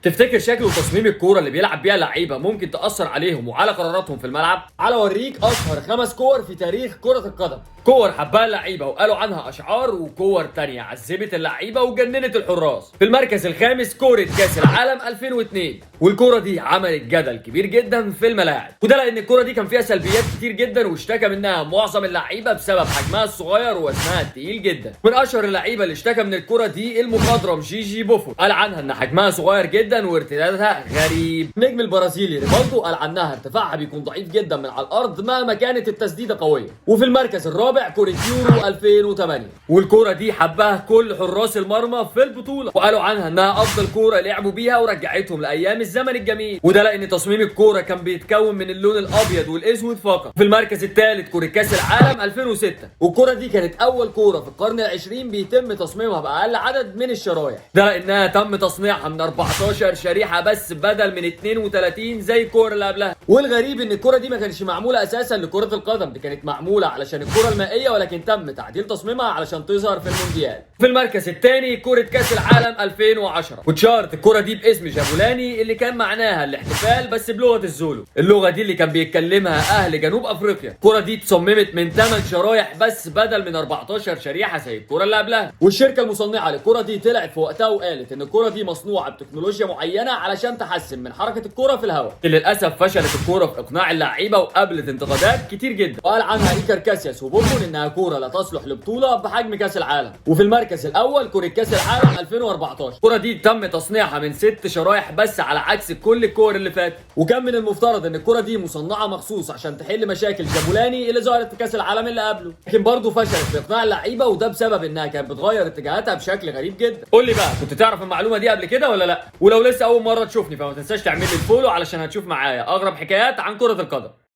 تفتكر شكل وتصميم الكوره اللي بيلعب بيها اللعيبه ممكن تاثر عليهم وعلى قراراتهم في الملعب؟ على اوريك اشهر 5 كور في تاريخ كره القدم. كور حبها اللعيبه وقالوا عنها اشعار، وكور تانية عذبت اللعيبه وجننت الحراس. في المركز الخامس كوره كاس العالم 2002، والكوره دي عملت جدل كبير جدا في الملاعب، وده لان الكوره دي كان فيها سلبيات كتير جدا واشتكى منها معظم اللعيبه بسبب حجمها الصغير ووزنها التقيل جدا. من اشهر اللعيبه اللي اشتكى من الكوره دي المخضرم جيجي بوفون، قال عنها ان حجمها صغير جدا وارتدادها غريب. النجم البرازيلي ريفالدو قال عنها ارتفاعها بيكون ضعيف جدا من على الارض مهما كانت التسديده قويه. وفي المركز الرابع كوره يورو 2008، والكوره دي حبها كل حراس المرمى في البطوله، وقالوا عنها انها افضل كوره لعبوا بيها ورجعتهم لايام الزمن الجميل، وده لان تصميم الكوره كان بيتكون من اللون الابيض والاسود فقط. في المركز الثالث كوره كاس العالم 2006، والكوره دي كانت اول كوره في القرن العشرين بيتم تصميمها باقل عدد من الشرايح، ده لانها تم تصنيعها من 14 شريحه بس بدل من 32 زي الكوره اللي قبلها. والغريب ان الكوره دي ما كانتش معموله اساسا لكره القدم، دي كانت معموله علشان الكوره المائيه، ولكن تم تعديل تصميمها علشان تظهر في المونديال. في المركز الثاني كوره كاس العالم 2010، واتشهرت الكوره دي باسم جابولاني اللي كان معناها الاحتفال بس بلغه الزولو، اللغه دي اللي كان بيتكلمها اهل جنوب افريقيا. الكوره دي اتصممت من 8 شرايح بس بدل من 14 شريحه زي الكوره اللي قبلها، والشركه المصنعه للكوره دي طلعت في وقتها وقالت ان الكوره دي مصنوعه بتكنولوجيا معينه علشان تحسن من حركه الكوره في الهواء. للاسف فشلت الكوره في اقناع اللعيبه وقابلت انتقادات كتير جدا، وقال عنها ايكار كاسياس وبوفون انها كوره لا تصلح لبطوله بحجم كاس العالم. وفي المركز الاول كوره كاس العالم 2014، الكوره دي تم تصنيعها من 6 شرايح بس على عكس كل الكور اللي فاتت، وكان من المفترض ان الكوره دي مصنعه مخصوص عشان تحل مشاكل جابولاني اللي ظهرت في كاس العالم اللي قبله، لكن برضه فشلت في اقناع اللعيبه، وده بسبب انها كانت بتغير اتجاهاتها بشكل غريب جدا. قول لي بقى، كنت تعرف المعلومه دي قبل كده ولا لا؟ ولو لسه اول مره تشوفني فما تنساش تعمل لي الفولو علشان هتشوف معايا اغرب حكايات عن كره القدم.